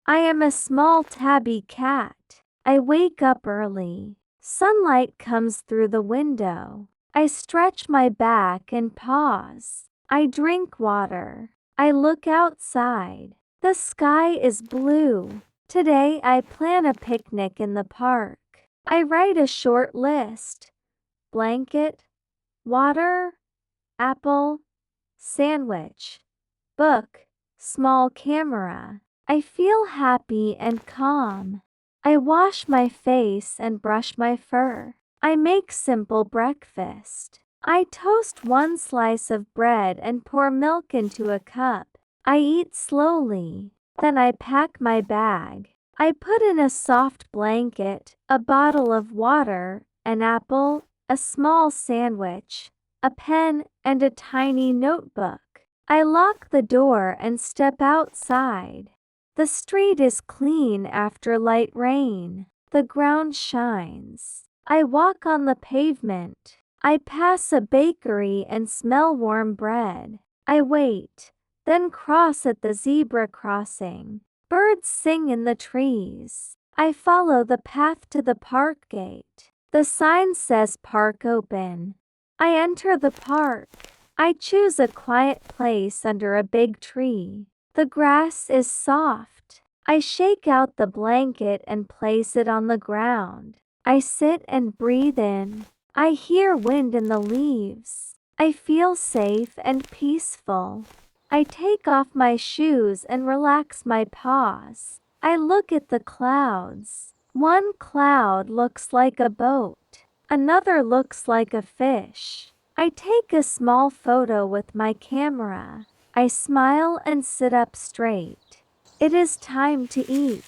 I am a small tabby cat. I wake up early. Sunlight comes through the window. I stretch my back and pause. I drink water. I look outside. The sky is blue. Today I plan a picnic in the park. I write a short list. Blanket, water, apple, sandwich, book, small camera. I feel happy and calm. I wash my face and brush my fur. I make simple breakfast. I toast one slice of bread and pour milk into a cup. I eat slowly. Then I pack my bag. I put in a soft blanket, a bottle of water, an apple, a small sandwich, a pen, and a tiny notebook. I lock the door and step outside. The street is clean after light rain. The ground shines. I walk on the pavement. I pass a bakery and smell warm bread. I wait, then cross at the zebra crossing. Birds sing in the trees. I follow the path to the park gate. The sign says park open. I enter the park. I choose a quiet place under a big tree. The grass is soft. I shake out the blanket and place it on the ground. I sit and breathe in. I hear wind in the leaves. I feel safe and peaceful. I take off my shoes and relax my paws. I look at the clouds. One cloud looks like a boat. Another looks like a fish. I take a small photo with my camera. I smile and sit up straight. It is time to eat.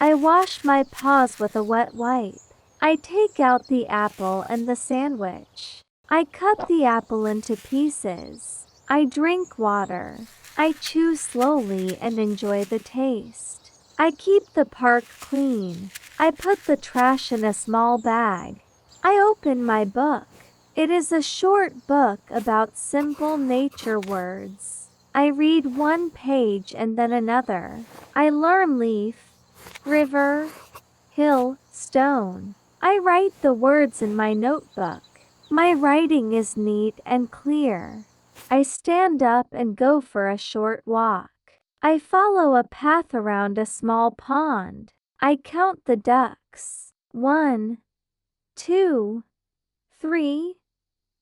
I wash my paws with a wet wipe. I take out the apple and the sandwich. I cut the apple into pieces. I drink water. I chew slowly and enjoy the taste. I keep the park clean. I put the trash in a small bag. I open my book. It is a short book about simple nature words. I read one page and then another. I learn leaf, river, hill, stone. I write the words in my notebook. My writing is neat and clear. I stand up and go for a short walk. I follow a path around a small pond. I count the ducks. 1, 2, 3,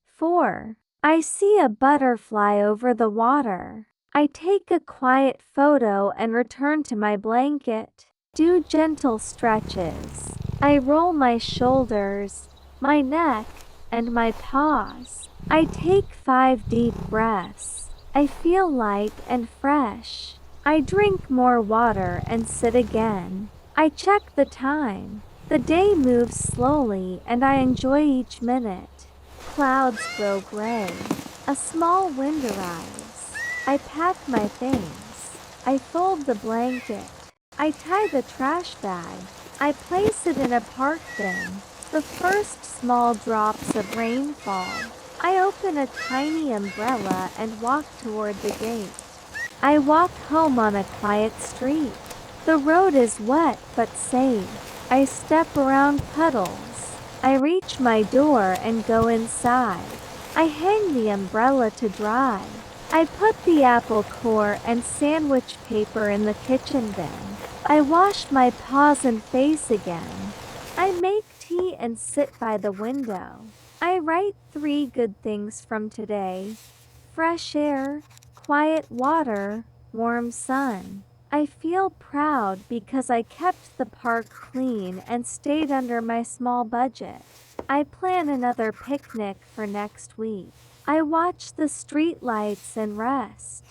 4. I see a butterfly over the water. I take a quiet photo and return to my blanket. Do gentle stretches. I roll my shoulders, my neck, and my paws. I take 5 deep breaths. I feel light and fresh. I drink more water and sit again. I check the time. The day moves slowly and I enjoy each minute. Clouds grow gray. A small wind arrives. I pack my things. I fold the blanket. I tie the trash bag. I place it in a park bin. The first small drops of rain fall. I open a tiny umbrella and walk toward the gate. I walk home on a quiet street. The road is wet but safe. I step around puddles. I reach my door and go inside. I hang the umbrella to dry. I put the apple core and sandwich paper in the kitchen bin. I wash my paws and face again. I make tea and sit by the window. I write 3 good things from today: fresh air, quiet water, warm sun. I feel proud because I kept the park clean and stayed under my small budget. I plan another picnic for next week. I watch the street lights and rest.